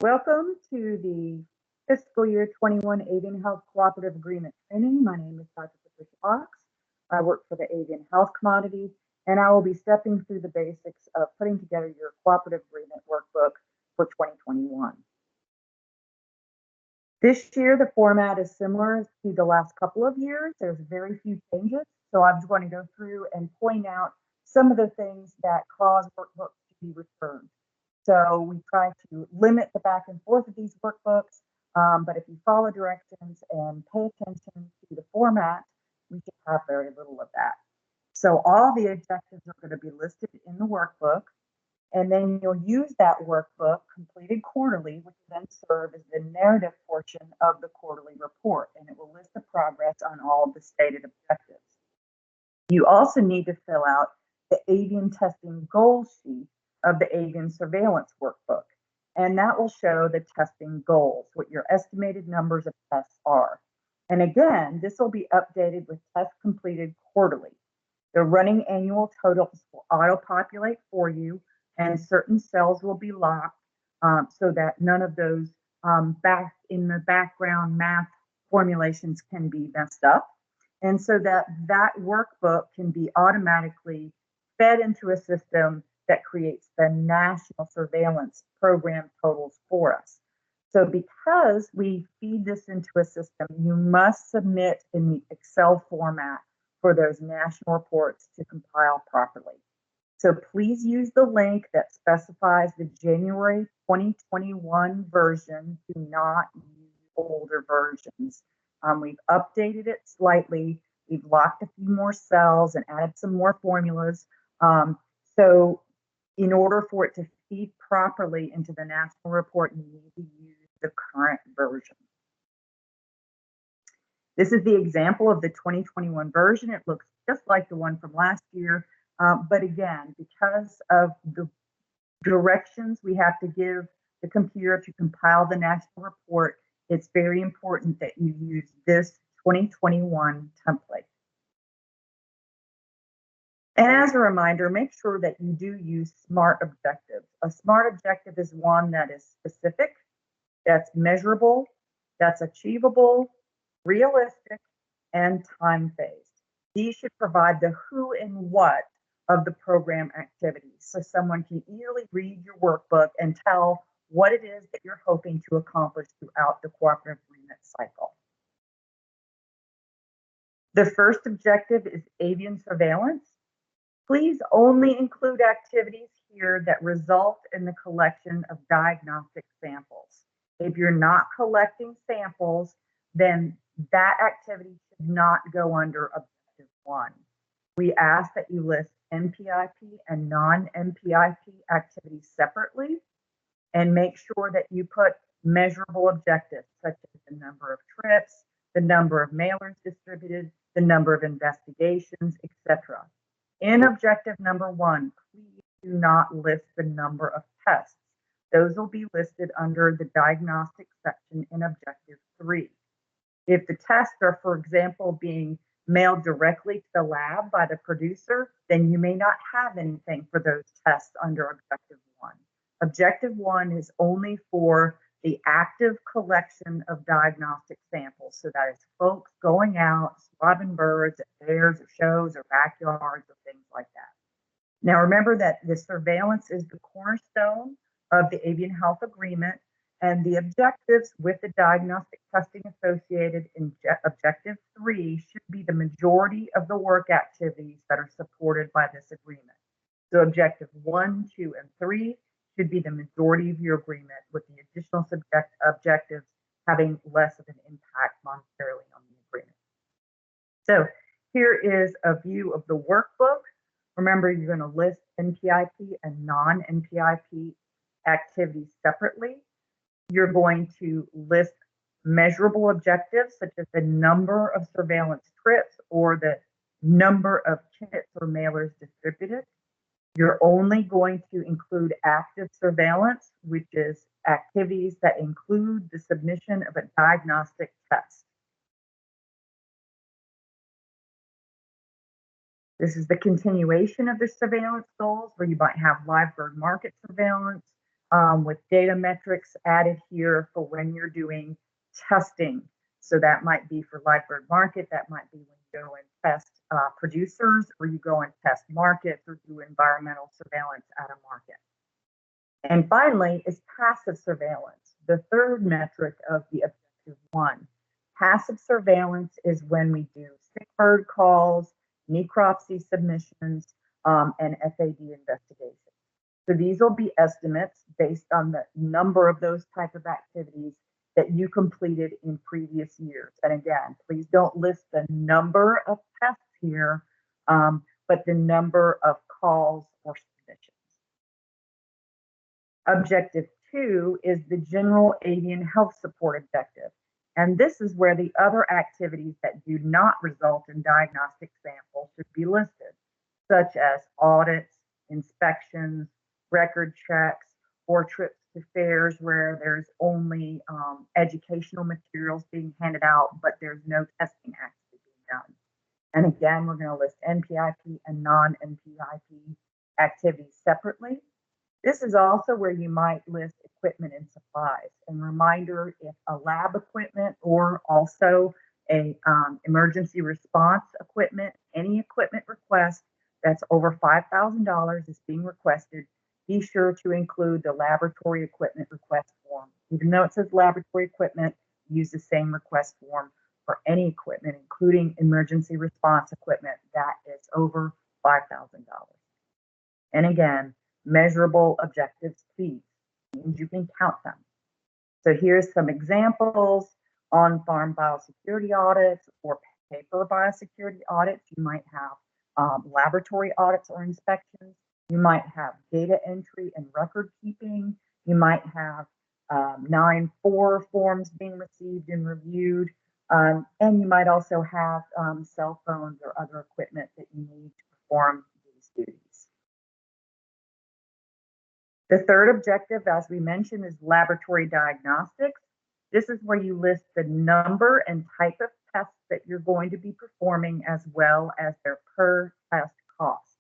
Welcome to the fiscal year 21 Avian Health Cooperative Agreement training. My name is Dr. Patricia Fox. I work for the Avian Health commodities, and I will be stepping through the basics of putting together your cooperative agreement workbook for 2021. This year, the format is similar to the last couple of years. There's very few changes, so I'm going to go through and point out some of the things that cause workbooks to be returned. So we try to limit the back and forth of these workbooks, but if you follow directions and pay attention to the format, we should have very little of that. So all the objectives are going to be listed in the workbook, and then you'll use that workbook completed quarterly, which will then serve as the narrative portion of the quarterly report, and it will list the progress on all of the stated objectives. You also need to fill out the avian testing goal sheet of the Avian Surveillance workbook, and that will show the testing goals, what your estimated numbers of tests are. And again, this will be updated with tests completed quarterly. The running annual totals will auto-populate for you, and certain cells will be locked so that none of those back in the background math formulations can be messed up, and so that workbook can be automatically fed into a system that creates the national surveillance program totals for us. So because we feed this into a system, you must submit in the Excel format for those national reports to compile properly. So please use the link that specifies the January 2021 version. Do not use older versions. We've updated it slightly. We've locked a few more cells and added some more formulas. So in order for it to feed properly into the national report, you need to use the current version. This is the example of the 2021 version. It looks just like the one from last year, but again, because of the directions we have to give the computer to compile the national report, it's very important that you use this 2021 template. And as a reminder, make sure that you do use SMART objectives. A SMART objective is one that is specific, that's measurable, that's achievable, realistic, and time-phased. These should provide the who and what of the program activities, so someone can easily read your workbook and tell what it is that you're hoping to accomplish throughout the cooperative agreement cycle. The first objective is avian surveillance. Please only include activities here that result in the collection of diagnostic samples. If you're not collecting samples, then that activity should not go under Objective 1. We ask that you list NPIP and non-NPIP activities separately, and make sure that you put measurable objectives, such as the number of trips, the number of mailers distributed, the number of investigations, etc. In objective number 1, please do not list the number of tests. Those will be listed under the diagnostic section in objective 3. If the tests are, for example, being mailed directly to the lab by the producer, then you may not have anything for those tests under objective 1. Objective 1 is only for the active collection of diagnostic samples. So that is folks going out, swabbing birds at fairs or shows or backyards or things like that. Now remember that the surveillance is the cornerstone of the Avian Health Agreement, and the objectives with the diagnostic testing associated in Objective 3 should be the majority of the work activities that are supported by this agreement. So Objective 1, 2, and 3 should be the majority of your agreement, with the additional objectives having less of an impact monetarily on the agreement. So here is a view of the workbook. Remember, you're going to list NPIP and non-NPIP activities separately. You're going to list measurable objectives, such as the number of surveillance trips or the number of kits or mailers distributed. You're only going to include active surveillance, which is activities that include the submission of a diagnostic test. This is the continuation of the surveillance goals, where you might have live bird market surveillance, with data metrics added here for when you're doing testing. So that might be for live bird market, that might be when you go and test producers, or you go and test markets, or do environmental surveillance at a market. And finally is passive surveillance, the third metric of the objective one. Passive surveillance is when we do sick bird calls, necropsy submissions, and FAD investigations. So these will be estimates based on the number of those type of activities that you completed in previous years. And again, please don't list the number of tests here, but the number of calls or submissions. Objective 2 is the general avian health support objective. And this is where the other activities that do not result in diagnostic samples should be listed, such as audits, inspections, record checks, or trips to fairs where there's only educational materials being handed out, but there's no testing actually being done. And again, we're going to list NPIP and non-NPIP activities separately. This is also where you might list equipment and supplies. And reminder, if a lab equipment or also a emergency response equipment, any equipment request that's over $5,000 is being requested, be sure to include the laboratory equipment request form. Even though it says laboratory equipment, use the same request form for any equipment, including emergency response equipment that is over $5,000. And again, measurable objectives, please, means you can count them. So here's some examples: on-farm biosecurity audits or paper biosecurity audits. You might have laboratory audits or inspections. You might have data entry and record keeping. You might have 9-4 forms being received and reviewed. And you might also have cell phones or other equipment that you need to perform these duties. The third objective, as we mentioned, is laboratory diagnostics. This is where you list the number and type of tests that you're going to be performing, as well as their per test cost.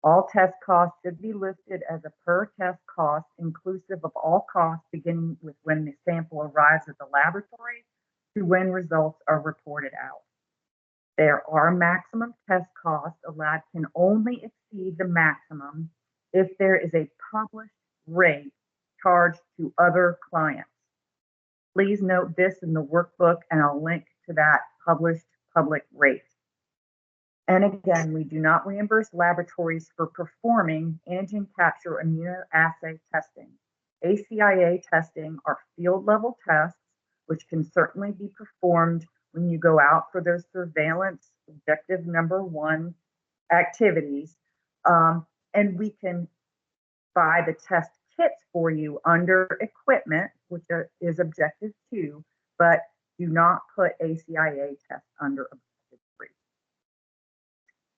All test costs should be listed as a per test cost, inclusive of all costs, beginning with when the sample arrives at the laboratory to when results are reported out. There are maximum test costs. A lab can only exceed the maximum if there is a published rate charged to other clients. Please note this in the workbook, and I'll link to that published public rate. And again, we do not reimburse laboratories for performing antigen capture immunoassay testing. ACIA testing are field level tests, which can certainly be performed when you go out for those surveillance objective number 1 activities. And we can buy the test kits for you under equipment, which is objective 2, but do not put ACIA tests under objective 3.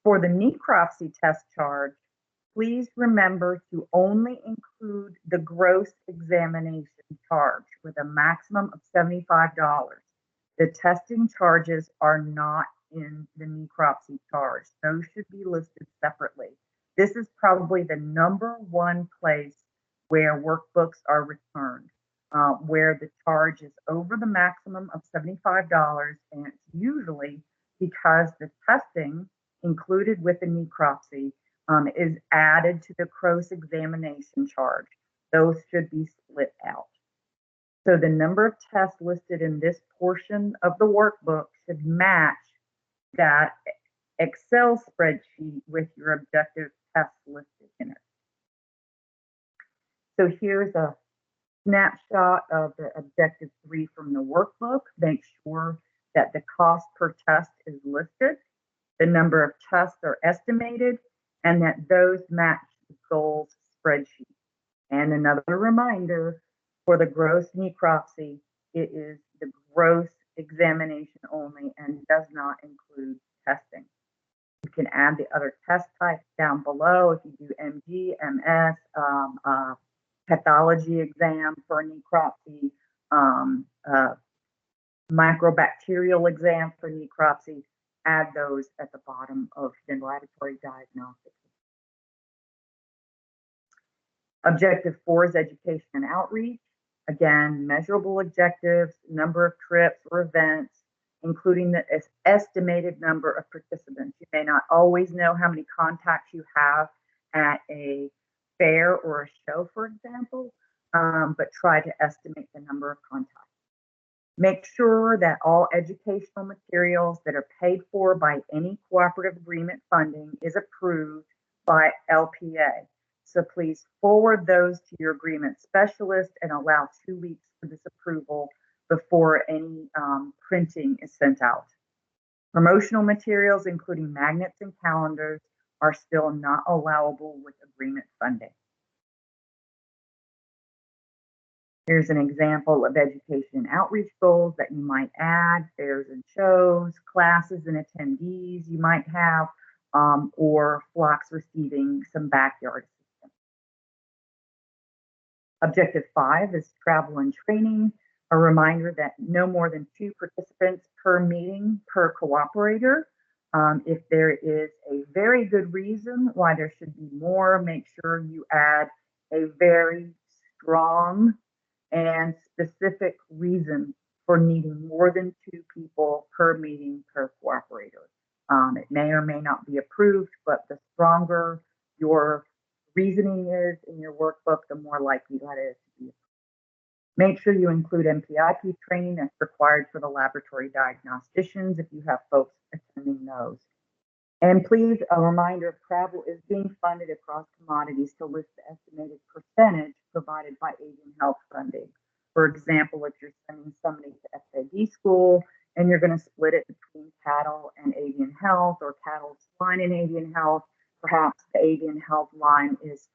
For the necropsy test charge, please remember to only include the gross examination charge with a maximum of $75. The testing charges are not in the necropsy charge. Those should be listed separately. This is probably the number 1 place where workbooks are returned, where the charge is over the maximum of $75, and it's usually because the testing included with the necropsy is added to the gross examination charge. Those should be split out. So the number of tests listed in this portion of the workbook should match that Excel spreadsheet with your objective tests listed in it. So here's a snapshot of the objective 3 from the workbook. Make sure that the cost per test is listed, the number of tests are estimated, and that those match the goals spreadsheet. And another reminder, for the gross necropsy, it is the gross examination only and does not include testing. You can add the other test types down below if you do MG, MS, pathology exam for a necropsy, microbacterial exam for necropsy. Add those at the bottom of the laboratory diagnostics. Objective 4 is education and outreach. Again, measurable objectives, number of trips or events, including the estimated number of participants. You may not always know how many contacts you have at a fair or a show, for example, but try to estimate the number of contacts. Make sure that all educational materials that are paid for by any cooperative agreement funding is approved by LPA. So please forward those to your agreement specialist and allow 2 weeks for this approval before any printing is sent out. Promotional materials, including magnets and calendars, are still not allowable with agreement funding. Here's an example of education and outreach goals that you might add, fairs and shows, classes and attendees you might have, or flocks receiving some backyard assistance. Objective 5 is travel and training, a reminder that no more than 2 participants per meeting per cooperator. If there is a very good reason why there should be more, make sure you add a very strong and specific reason for needing more than 2 people per meeting per cooperator. It may or may not be approved, but the stronger your reasoning is in your workbook, the more likely that is to be approved. Make sure you include NPIP training that's required for the laboratory diagnosticians if you have folks attending those. And please, a reminder of travel is being funded across commodities to list the estimated percentage provided by Avian Health funding. For example, if you're sending somebody to FAD school and you're going to split it between cattle and Avian Health, or cattle swine and Avian Health, perhaps the Avian Health line is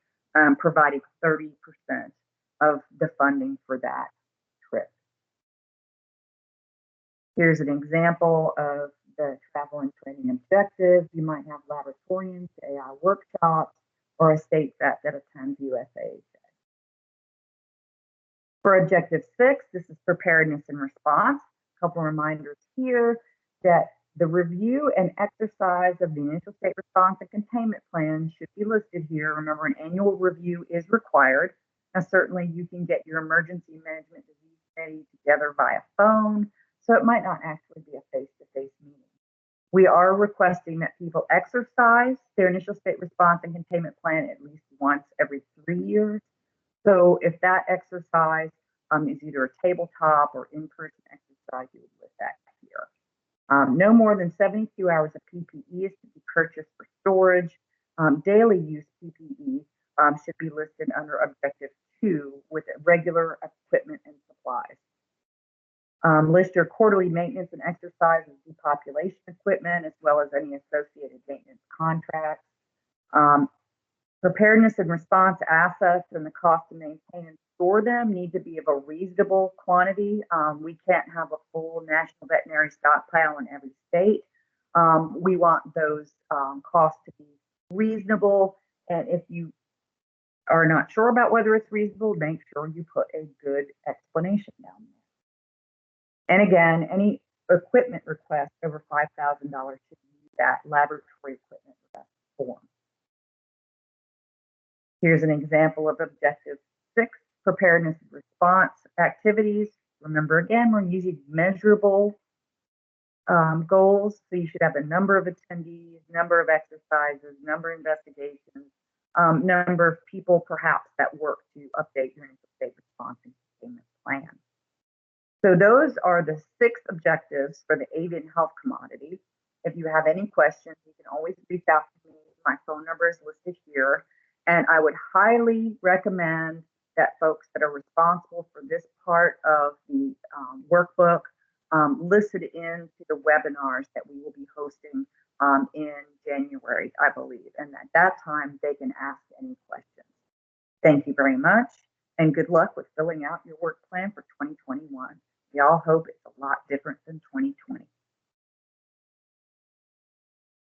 providing 30% of the funding for that trip. Here's an example of the travel and training objectives. You might have laboratorians, AI workshops, or a state vet that attends USDA. For objective 6, this is preparedness and response. A couple reminders here that the review and exercise of the initial state response and containment plan should be listed here. Remember, an annual review is required. Now, certainly you can get your emergency management disease committee together via phone, so it might not actually be a face-to-face meeting. We are requesting that people exercise their initial state response and containment plan at least once every 3 years. So if that exercise is either a tabletop or in-person exercise, you would list that here. No more than 72 hours of PPE is to be purchased for storage. Daily use PPE should be listed under Objective 2 with regular equipment and supplies. List your quarterly maintenance and exercise of depopulation equipment, as well as any associated maintenance contracts. Preparedness and response assets and the cost to maintain and store them need to be of a reasonable quantity. We can't have a full national veterinary stockpile in every state. We want those costs to be reasonable, and if you are not sure about whether it's reasonable, make sure you put a good explanation down there. And again, any equipment request over $5,000 should use that laboratory equipment request form. Here's an example of Objective 6, preparedness and response activities. Remember, again, we're using measurable goals. So you should have a number of attendees, number of exercises, number of investigations, number of people perhaps that work to update your initial state response and containment plan. So those are the 6 objectives for the Avian Health commodity. If you have any questions, you can always reach out to me. My phone number is listed here. And I would highly recommend that folks that are responsible for this part of the workbook listen in to the webinars that we will be hosting in January, I believe. And at that time, they can ask any questions. Thank you very much, and good luck with filling out your work plan for 2021. We all hope it's a lot different than 2020.